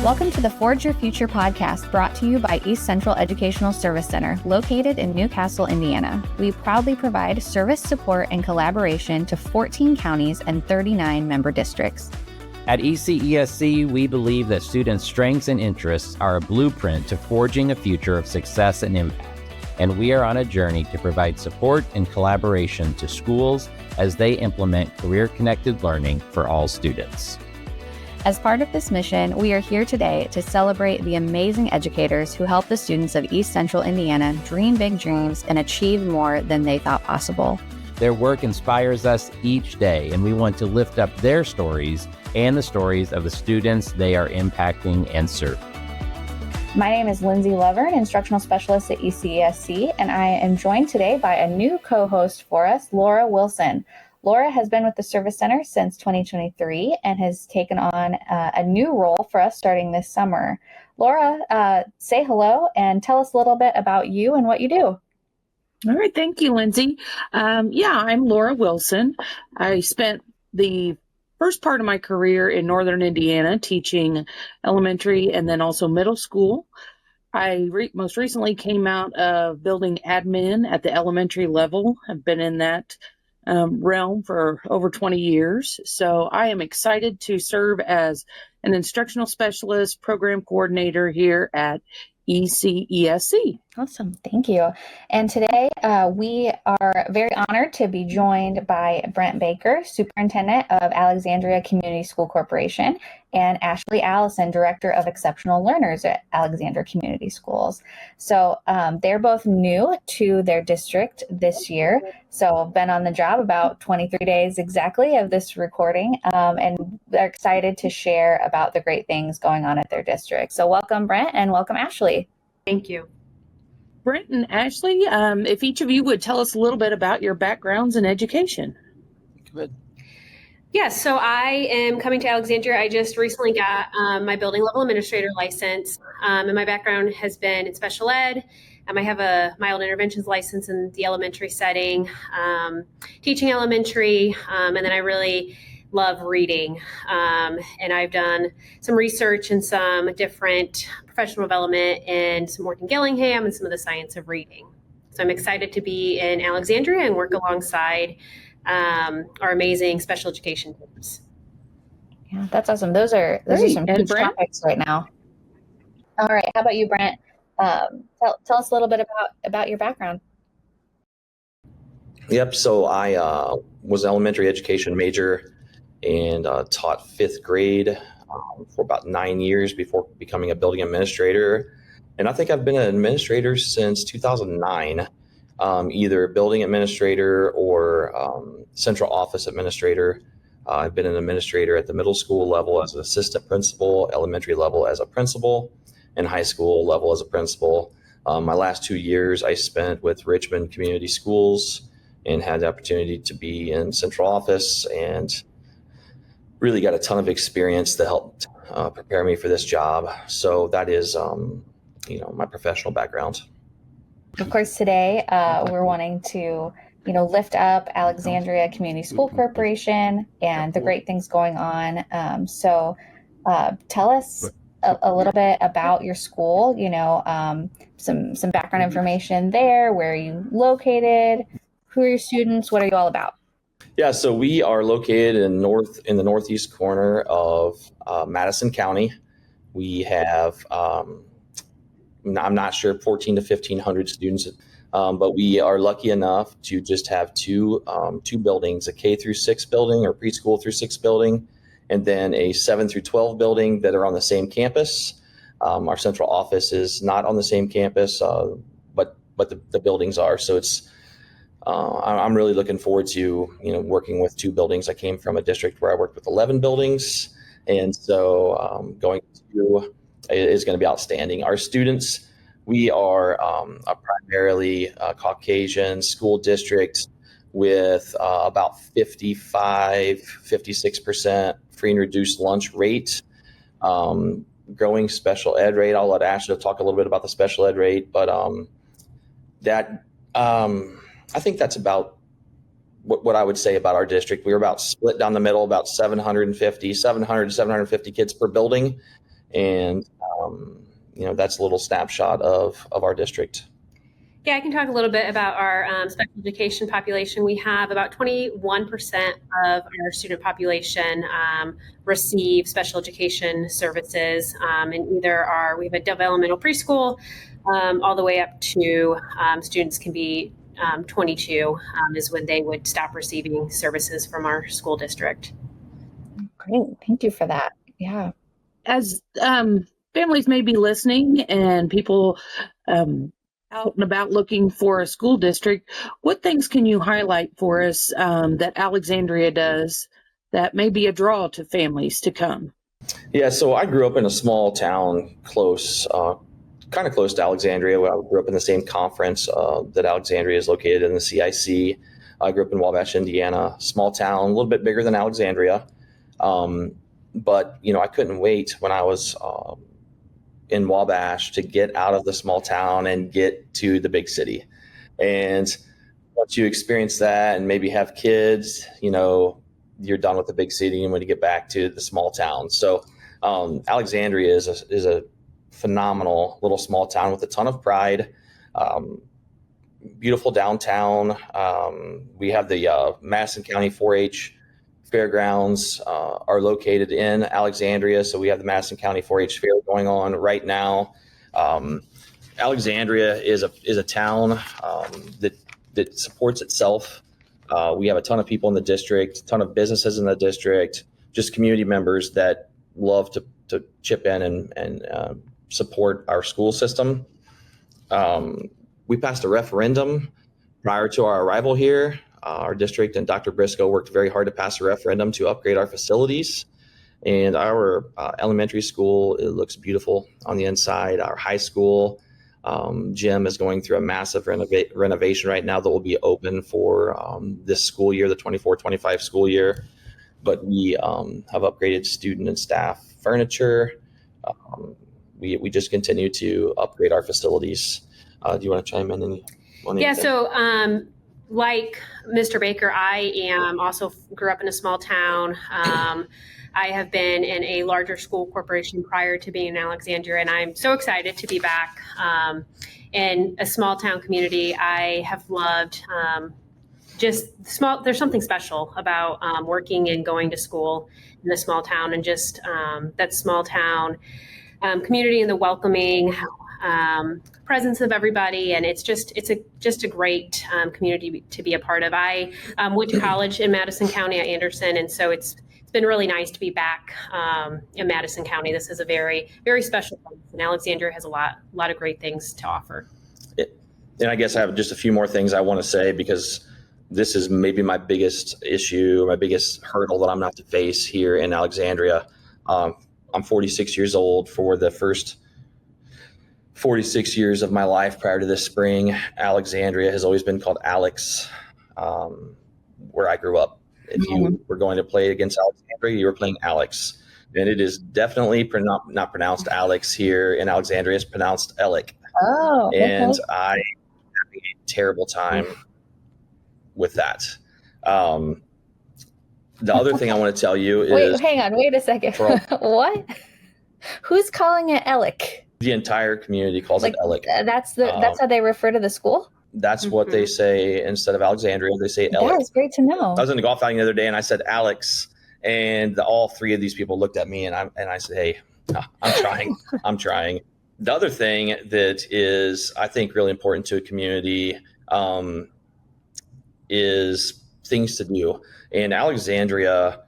Welcome to the Forge Your Future podcast, brought to you by East Central Educational Service Center, located in Newcastle, Indiana. We proudly provide service support and collaboration to 14 counties and 39 member districts. At ECESC, we believe that students' strengths and interests are a blueprint to forging a future of success and impact, and we are on a journey to provide support and collaboration to schools as they implement career-connected learning for all students. As part of this mission, we are here today to celebrate the amazing educators who help the students of East Central Indiana dream big dreams and achieve more than they thought possible. Their work inspires us each day, and we want to lift up their stories and the stories of the students they are impacting and serving. My name is Lindsay Lovern, Instructional Specialist at ECESC, and I am joined today by a new co-host for us, Laura Wilson. Laura has been with the Service Center since 2023 and has taken on a new role for us starting this summer. Laura, say hello and tell us a little bit about you and what you do. All right. Thank you, Lindsay. I'm Laura Wilson. I spent the first part of my career in Northern Indiana teaching elementary and then also middle school. I most recently came out of building admin at the elementary level. I've been in that realm for over 20 years. So I am excited to serve as an instructional specialist program coordinator here at ECESC. Awesome. Thank you. And today we are very honored to be joined by Brent Baker, Superintendent of Alexandria Community School Corporation, and Ashleigh Allison, Director of Exceptional Learners at Alexandria Community Schools. So they're both new to their district this year. So I've been on the job about 23 days exactly of this recording, and they're excited to share about the great things going on at their district. So welcome, Brent, and welcome, Ashleigh. Thank you. Brent and Ashleigh, if each of you would tell us a little bit about your backgrounds in education. Good. Yes, so I am coming to Alexandria. I just recently got my building level administrator license, and my background has been in special ed. I have a mild interventions license in the elementary setting, teaching elementary, and then I really love reading. And I've done some research and some different professional development and some work in Gillingham and some of the science of reading. So I'm excited to be in Alexandria and work alongside our amazing special education teams. Yeah, that's awesome. Those are some huge topics right now. All right. How about you, Brent? Tell us a little bit about your background. Yep. So I was an elementary education major and taught fifth grade for about 9 years before becoming a building administrator. And I think I've been an administrator since 2009, either building administrator or central office administrator. I've been an administrator at the middle school level as an assistant principal, elementary level as a principal, and high school level as a principal. My last 2 years I spent with Richmond Community Schools and had the opportunity to be in central office and really got a ton of experience that helped prepare me for this job. So that is, my professional background. Of course, today we're wanting to, lift up Alexandria Community School Corporation and the great things going on. So tell us a little bit about your school, some background information there. Where are you located? Who are your students? What are you all about? Yeah, so we are located in the northeast corner of Madison County. We have, I'm not sure, 1,400 to 1,500 students, but we are lucky enough to just have two buildings, a K through 6 building or preschool through 6 building, and then a 7 through 12 building that are on the same campus. Our central office is not on the same campus, but the buildings are. So it's I'm really looking forward to working with 2 buildings. I came from a district where I worked with 11 buildings, and so going to is going to be outstanding. Our students, we are a primarily Caucasian school district with about 56% free and reduced lunch rate, growing special ed rate. I'll let Ashleigh talk a little bit about the special ed rate, but I think that's about what I would say about our district. We're about split down the middle, about 700 to 750 kids per building. And, that's a little snapshot of our district. Yeah, I can talk a little bit about our special education population. We have about 21% of our student population receive special education services, and we have a developmental preschool all the way up to students can be 22 is when they would stop receiving services from our school district. Great, thank you for that. Yeah. As families may be listening and people out and about looking for a school district, what things can you highlight for us that Alexandria does that may be a draw to families to come? Yeah, so I grew up in a small town kind of close to Alexandria. I grew up in the same conference that Alexandria is located in, the CIC. I grew up in Wabash, Indiana, small town, a little bit bigger than Alexandria. But, I couldn't wait when I was in Wabash to get out of the small town and get to the big city. And once you experience that and maybe have kids, you're done with the big city and when you get back to the small town. So Alexandria is a phenomenal little small town with a ton of pride. Beautiful downtown. We have the Madison County 4-H fairgrounds are located in Alexandria. So we have the Madison County 4-H fair going on right now. Alexandria is a town that supports itself. We have a ton of people in the district, a ton of businesses in the district, just community members that love to chip in and support our school system. We passed a referendum prior to our arrival here. Our district and Dr. Briscoe worked very hard to pass a referendum to upgrade our facilities. And our elementary school, it looks beautiful on the inside. Our high school gym is going through a massive renovation right now that will be open for this school year, the 24-25 school year. But we have upgraded student and staff furniture. We just continue to upgrade our facilities. Do you want to chime in? Yeah, so like Mr. Baker, I am also grew up in a small town. I have been in a larger school corporation prior to being in Alexandria, and I'm so excited to be back in a small town community. I have loved there's something special about working and going to school in a small town, and just that small town community and the welcoming presence of everybody, and it's just a great community to be a part of. I went to college in Madison County at Anderson, and so it's been really nice to be back in Madison County. This is a very, very special place, and Alexandria has a lot of great things to offer. And I guess I have just a few more things I want to say, because this is maybe my biggest issue, my biggest hurdle that I'm going to have to face here in Alexandria. I'm 46 years old. For the first 46 years of my life prior to this spring, Alexandria has always been called Alex, where I grew up. If you were going to play against Alexandria, you were playing Alex. And it is definitely not pronounced Alex here in Alexandria. It's pronounced Alec. Oh, okay. And I am having a terrible time with that. The other thing I want to tell you is... Wait, hang on. Wait a second. What? Who's calling it Alec? The entire community calls it Alec. That's how they refer to the school? That's what they say instead of Alexandria. They say Alec. That is great to know. I was in the golf outing the other day and I said Alex, and all three of these people looked at me and I said, hey, I'm trying. I'm trying. The other thing that is, I think, really important to a community is things to do. And Alexandria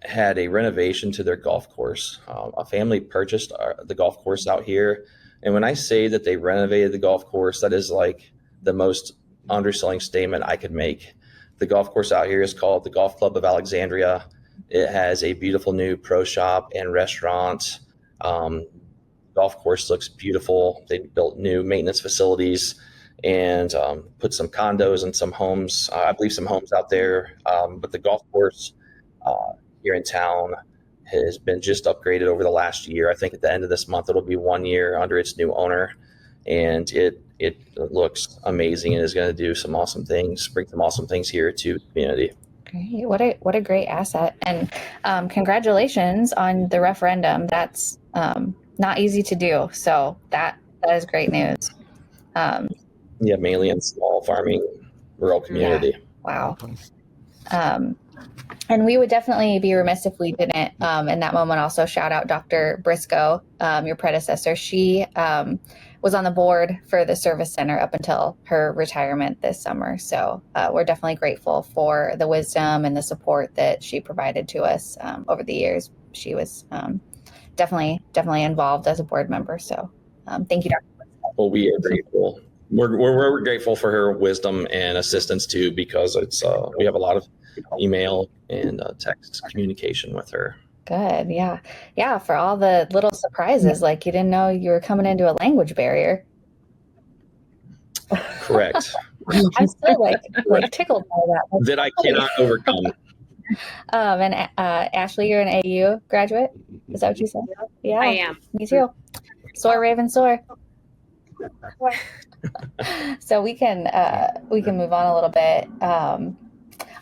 had a renovation to their golf course. A family purchased the golf course out here. And when I say that they renovated the golf course, that is like the most underselling statement I could make. The golf course out here is called the Golf Club of Alexandria. It has a beautiful new pro shop and restaurant. Golf course looks beautiful. They built new maintenance facilities and put some condos and some homes, I believe some homes out there. But the golf course here in town has been just upgraded over the last year. I think at the end of this month, it'll be 1 year under its new owner. And it looks amazing and is going to do some awesome things, bring some awesome things here to the community. Great. What a great asset. And congratulations on the referendum. That's not easy to do. So that is great news. Yeah, mainly in small farming, rural community. Yeah. Wow. And we would definitely be remiss if we didn't, in that moment, also shout out Dr. Briscoe, your predecessor. She was on the board for the service center up until her retirement this summer. So we're definitely grateful for the wisdom and the support that she provided to us over the years. She was definitely involved as a board member. So thank you, Dr. Briscoe. Well, we are grateful. We're grateful for her wisdom and assistance too, because it's we have a lot of email and text communication with her. Good. Yeah. For all the little surprises, like you didn't know you were coming into a language barrier. Correct. I'm still like tickled by that. That I cannot overcome. And Ashleigh, you're an AU graduate. Is that what you said? Yeah, I am. Me too. Soar, Raven, soar. So we can move on a little bit.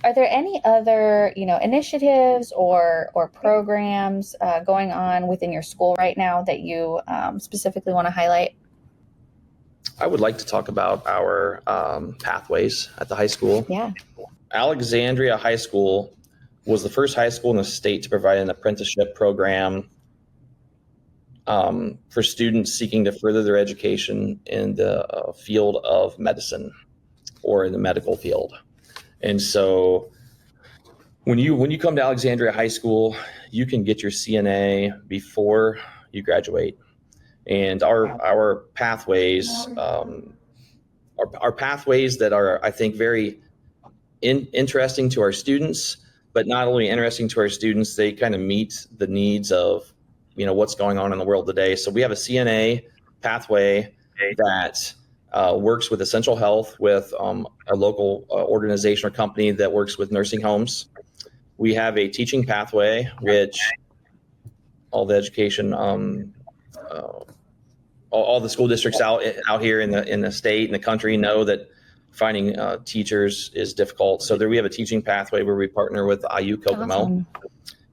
Are there any other, initiatives or programs going on within your school right now that you specifically want to highlight? I would like to talk about our pathways at the high school. Yeah. Alexandria High School was the first high school in the state to provide an apprenticeship program for students seeking to further their education in the field of medicine or in the medical field. And so when you come to Alexandria High School, you can get your CNA before you graduate. And our pathways are pathways that are, I think, very interesting to our students, but not only interesting to our students, they kind of meet the needs of, what's going on in the world today. So we have a CNA pathway that works with Essential Health, with a local organization or company that works with nursing homes. We have a teaching pathway, which all the education, all the school districts out here in the state and the country know that finding teachers is difficult. So there we have a teaching pathway where we partner with IU Kokomo. Awesome.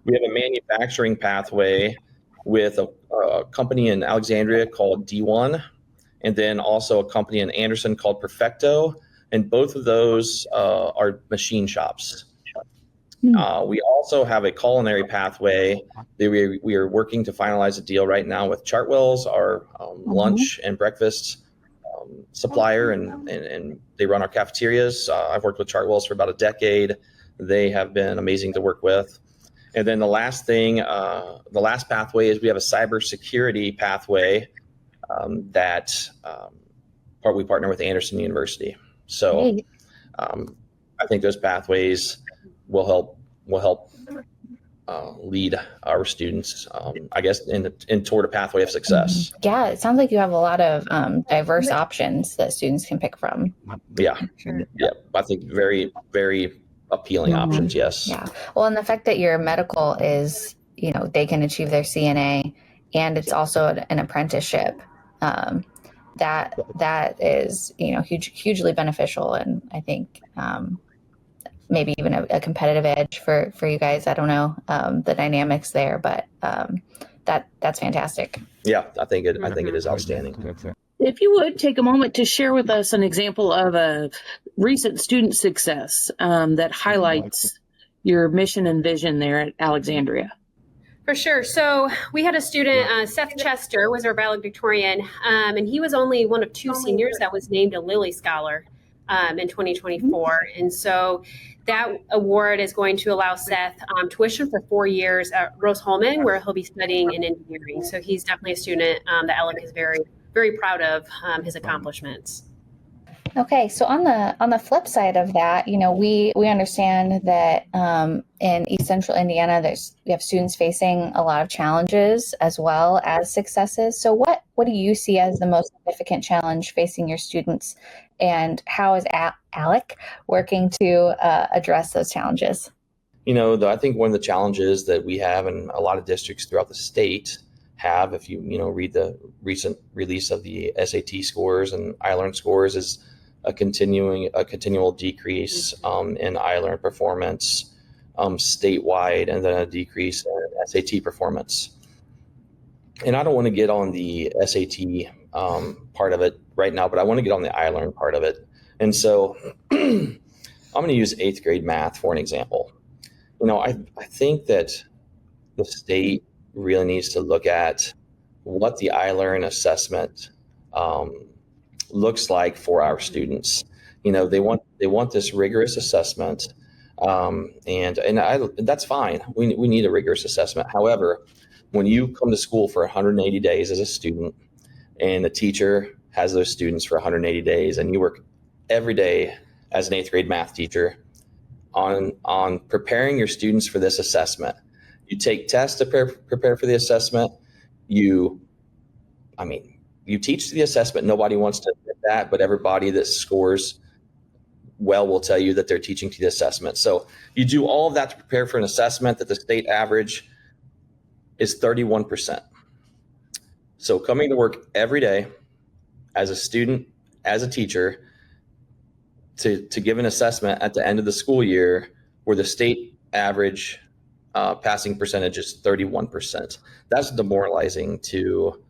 We have a manufacturing pathway with a company in Alexandria called D1, and then also a company in Anderson called Perfecto. And both of those are machine shops. We also have a culinary pathway that we are working to finalize a deal right now with Chartwell's, our lunch and breakfast supplier, and they run our cafeterias. I've worked with Chartwell's for about a decade. They have been amazing to work with. And then the last pathway is we have a cybersecurity pathway that we partner with Anderson University. So I think those pathways will help lead our students, I guess, toward a pathway of success. Yeah, it sounds like you have a lot of diverse options that students can pick from. Yeah, yeah, I think very, very appealing options. Yes. Yeah. Well, and the fact that your medical is, they can achieve their CNA, and it's also an apprenticeship. That is, hugely beneficial, and I think maybe even a competitive edge for you guys. I don't know the dynamics there, but that's fantastic. Yeah, I think it is outstanding. If you would take a moment to share with us an example of a recent student success that highlights your mission and vision there at Alexandria. For sure. So we had a student, Seth Chester was our valedictorian, and he was only one of two seniors that was named a Lilly Scholar in 2024. And so that award is going to allow Seth tuition for 4 years at Rose-Hulman, where he'll be studying in engineering. So he's definitely a student that Alec is very, very proud of his accomplishments. Okay, so on the flip side of that, we understand that in East Central Indiana, we have students facing a lot of challenges as well as successes. So what do you see as the most significant challenge facing your students, and how is Alec working to address those challenges? I think one of the challenges that we have in a lot of districts throughout the state have, if you read the recent release of the SAT scores and iLearn scores, is a continual decrease in iLearn performance statewide, and then a decrease in SAT performance. And I don't want to get on the SAT part of it right now, but I want to get on the iLearn part of it. And so I'm going to use 8th grade math for an example. I think that the state really needs to look at what the iLearn assessment looks like for our students. They want this rigorous assessment, and that's fine. We need a rigorous assessment. However, when you come to school for 180 days as a student, and the teacher has those students for 180 days, and you work every day as an 8th grade math teacher on preparing your students for this assessment. You take tests to prepare for the assessment. You teach the assessment. Nobody wants to admit that, but everybody that scores well will tell you that they're teaching to the assessment. So you do all of that to prepare for an assessment that the state average is 31%. So coming to work every day as a student, as a teacher, to give an assessment at the end of the school year where the state average passing percentage is 31%. That's demoralizing to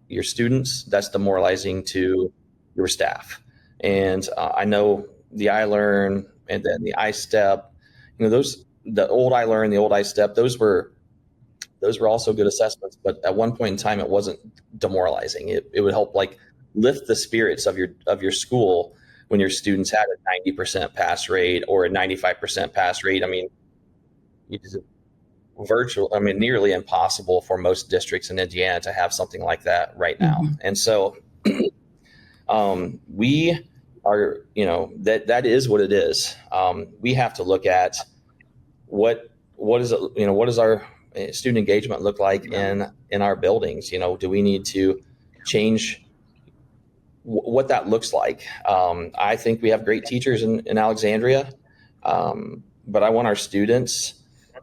your students. That's demoralizing to your staff. And I know the iLearn and then the iStep, the old iLearn, the old iStep, those were also good assessments, but at one point in time, it wasn't demoralizing. It would help lift the spirits of your school when your students had a 90% pass rate or a 95% pass rate. Nearly impossible for most districts in Indiana to have something like that right now. Mm-hmm. And so we are, that is what it is. We have to look at what is our student engagement look like in our buildings. Do we need to change what that looks like? I think we have great teachers in Alexandria, but I want our students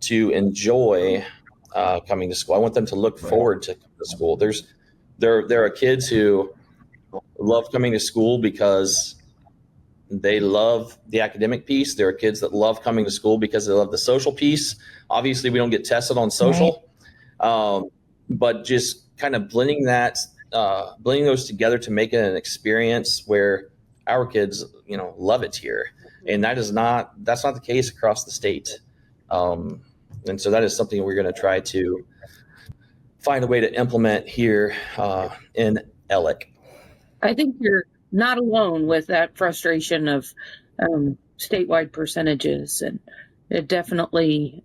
to enjoy coming to school. I want them to look forward to school. There are kids who love coming to school because they love the academic piece. There are kids that love coming to school because they love the social piece. Obviously, we don't get tested on social, but just kind of blending those together to make it an experience where our kids, love it here. And that's not the case across the state. And so that is something we're going to try to find a way to implement here in Ellick. I think you're not alone with that frustration of statewide percentages, and it definitely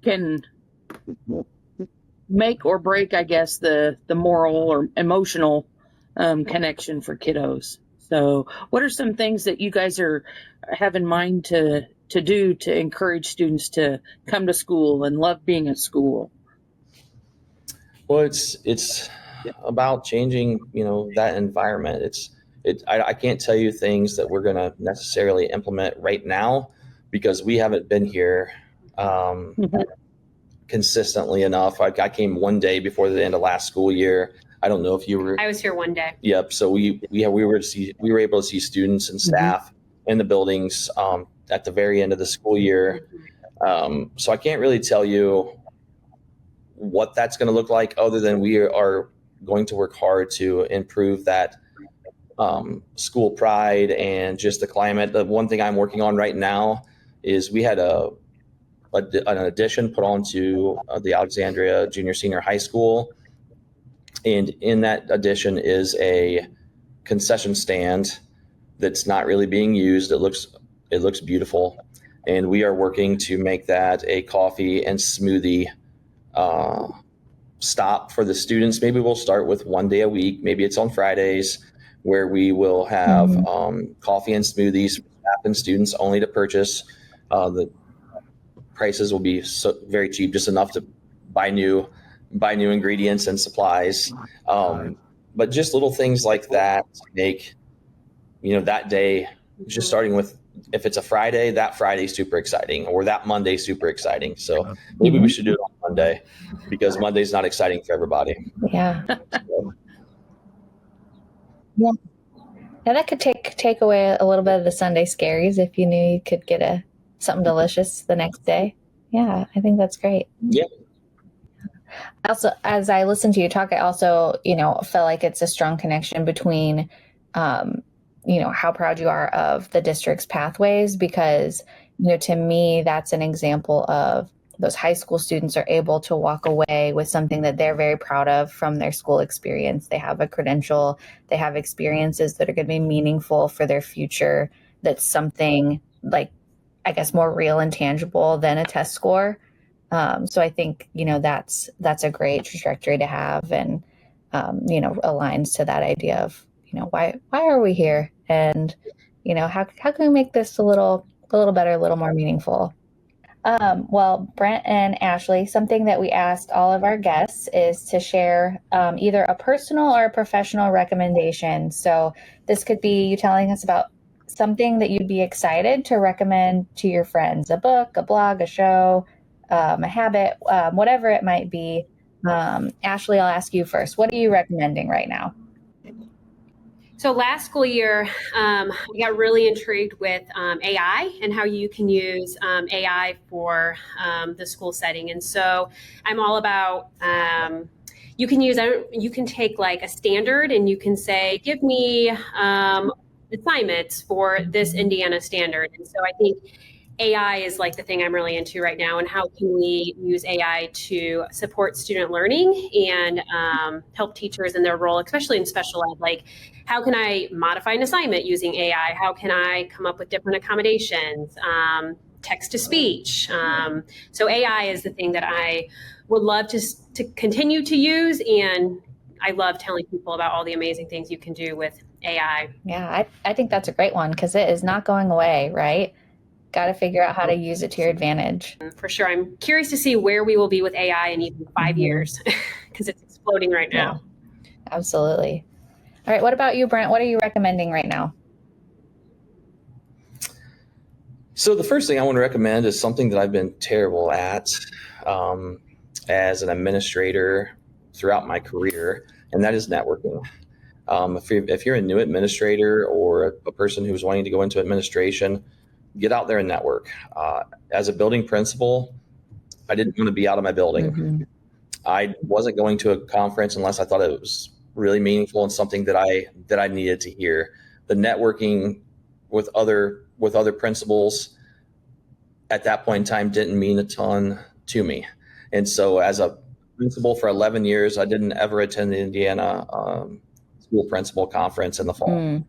can make or break, I guess, the moral or emotional connection for kiddos. So what are some things that you guys have in mind to do to encourage students to come to school and love being at school? Well, it's about changing, that environment. I can't tell you things that we're going to necessarily implement right now because we haven't been here consistently enough. I came one day before the end of last school year. I don't know if you were. I was here one day. Yep. So we were able to see students and staff in the buildings at the very end of the school year. So I can't really tell you what that's going to look like, other than we are going to work hard to improve that school pride and just the climate. The one thing I'm working on right now is we had an addition put onto the Alexandria Junior Senior High School. And in that addition is a concession stand that's not really being used. It looks beautiful. And we are working to make that a coffee and smoothie stop for the students. Maybe we'll start with one day a week. Maybe it's on Fridays, where we will have coffee and smoothies for staff and students only to purchase. The prices will be very cheap, just enough to buy new ingredients and supplies. But just little things like that make, that day, just starting with, if it's a Friday, that Friday's super exciting, or that Monday's super exciting. So maybe we should do it on Monday, because Monday's not exciting for everybody. Yeah. So. Yeah. Yeah, that could take away a little bit of the Sunday scaries if you knew you could get something delicious the next day. Yeah, I think that's great. Yeah. Also, as I listen to you talk, I also, feel like it's a strong connection between, how proud you are of the district's pathways, because, to me, that's an example of those high school students are able to walk away with something that they're very proud of from their school experience. They have a credential, they have experiences that are going to be meaningful for their future. That's something like, I guess, more real and tangible than a test score. So I think, that's a great trajectory to have, and, aligns to that idea of, why are we here? And, how can we make this a little better, a little more meaningful? Well, Brent and Ashleigh, something that we asked all of our guests is to share either a personal or a professional recommendation. So this could be you telling us about something that you'd be excited to recommend to your friends, a book, a blog, a show, a habit, whatever it might be. Ashleigh, I'll ask you first. What are you recommending right now? So last school year, I got really intrigued with AI and how you can use AI for the school setting. And so I'm all about, you can take like a standard and you can say, give me assignments for this Indiana standard. And so I think AI is like the thing I'm really into right now, and how can we use AI to support student learning and help teachers in their role, especially in special ed. Like, how can I modify an assignment using AI? How can I come up with different accommodations, text to speech? So AI is the thing that I would love to continue to use, and I love telling people about all the amazing things you can do with AI. Yeah, I think that's a great one, because it is not going away, right? Got to figure out how to use it to your advantage. For sure. I'm curious to see where we will be with AI in even 5 years, because it's exploding right now. Yeah, absolutely. All right. What about you, Brent? What are you recommending right now? So the first thing I want to recommend is something that I've been terrible at as an administrator throughout my career, and that is networking. If you're a new administrator or a person who's wanting to go into administration, get out there and network. As a building principal, I didn't want to be out of my building. Mm-hmm. I wasn't going to a conference unless I thought it was really meaningful and something that I needed to hear. The networking with other principals at that point in time didn't mean a ton to me. And so as a principal for 11 years, I didn't ever attend the Indiana school principal conference in the fall. Mm.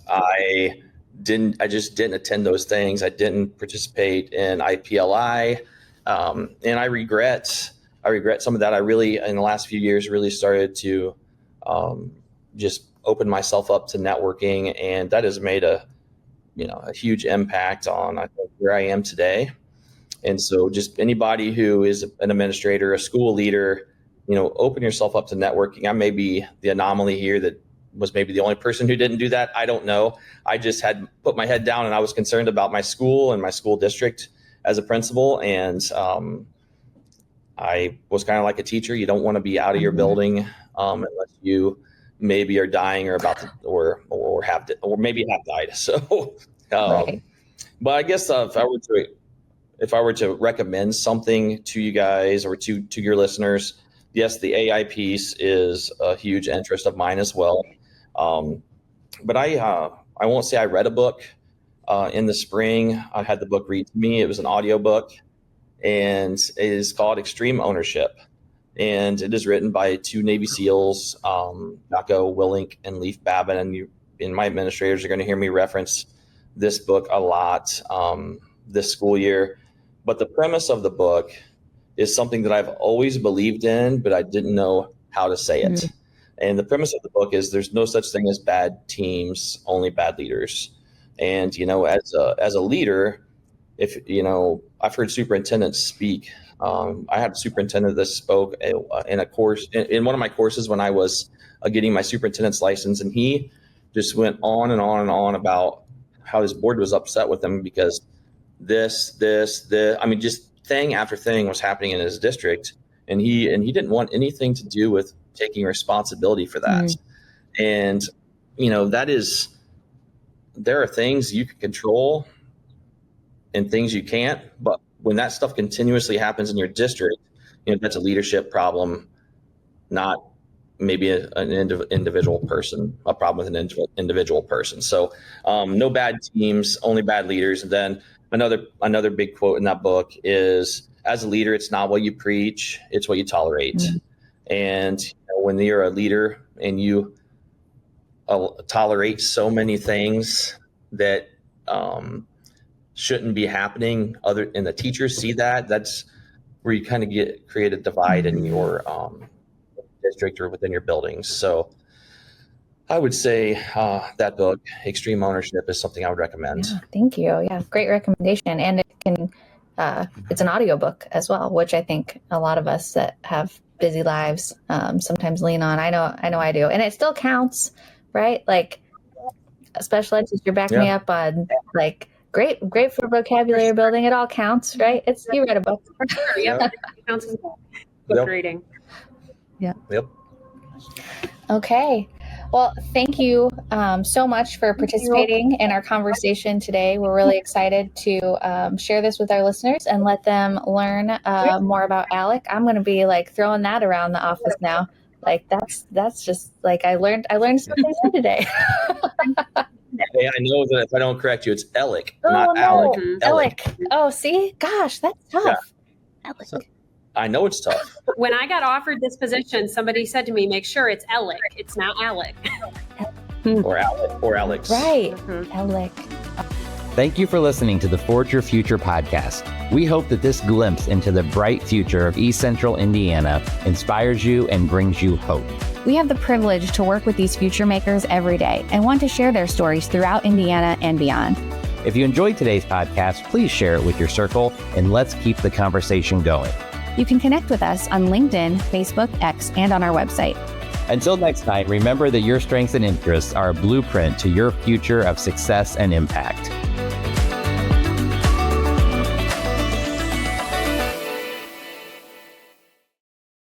I just didn't attend those things. I didn't participate in IPLI. And I regret some of that. I really, in the last few years, really started to just open myself up to networking. And that has made a huge impact on, I think, where I am today. And so just anybody who is an administrator, a school leader, open yourself up to networking. I may be the anomaly here that was maybe the only person who didn't do that. I don't know. I just had put my head down and I was concerned about my school and my school district as a principal. And I was kind of like a teacher. You don't want to be out of your building unless you maybe are dying or about to, or maybe have died. So, Right. But I guess if I were to recommend something to you guys or to your listeners, yes, the AI piece is a huge interest of mine as well. But I won't say I read a book in the spring. I had the book read to me. It was an audio book, and it is called Extreme Ownership. And it is written by two Navy SEALs, Jocko Willink and Leif Babin. And my administrators are going to hear me reference this book a lot this school year. But the premise of the book is something that I've always believed in, but I didn't know how to say it. Mm-hmm. And the premise of the book is there's no such thing as bad teams, only bad leaders. And, as a leader, if, I've heard superintendents speak. I had a superintendent that spoke in a course, in one of my courses when I was getting my superintendent's license. And he just went on and on and on about how his board was upset with him because this, just thing after thing was happening in his district. And he didn't want anything to do with taking responsibility for that. Mm-hmm. And there are things you can control and things you can't, but when that stuff continuously happens in your district, that's a leadership problem, not maybe an individual person, a problem with an individual person. So no bad teams, only bad leaders. And then another big quote in that book is, as a leader, it's not what you preach, it's what you tolerate. Mm-hmm. And when you're a leader and you tolerate so many things that shouldn't be happening, and the teachers see that's where you kind of create a divide in your district or within your buildings. So I would say that book, Extreme Ownership, is something I would recommend. Yeah, thank you. Yeah, great recommendation. And it can it's an audiobook as well, which I think a lot of us that have busy lives sometimes lean on. I know I do. And it still counts, right? Like a special ed teacher backed me up on like great for vocabulary building. It all counts, right? You read a book. For sure, yeah. It counts as well. Book reading. Yeah. Yep. Okay. Well, thank you so much for participating in our conversation today. We're really excited to share this with our listeners and let them learn more about ALEC. I'm going to be like throwing that around the office now. Like that's just like I learned something new today. Hey, I know that if I don't correct you, it's ALEC, not ALEC. ALEC. Oh, see, gosh, that's tough. Yeah. ALEC. So, I know it's tough. When I got offered this position, somebody said to me, make sure it's ALEC. It's not ALEC. or Alex. Right. ALEC. Thank you for listening to the Forge Your Future podcast. We hope that this glimpse into the bright future of East Central Indiana inspires you and brings you hope. We have the privilege to work with these future makers every day and want to share their stories throughout Indiana and beyond. If you enjoyed today's podcast, please share it with your circle and let's keep the conversation going. You can connect with us on LinkedIn, Facebook, X, and on our website. Until next time, remember that your strengths and interests are a blueprint to your future of success and impact.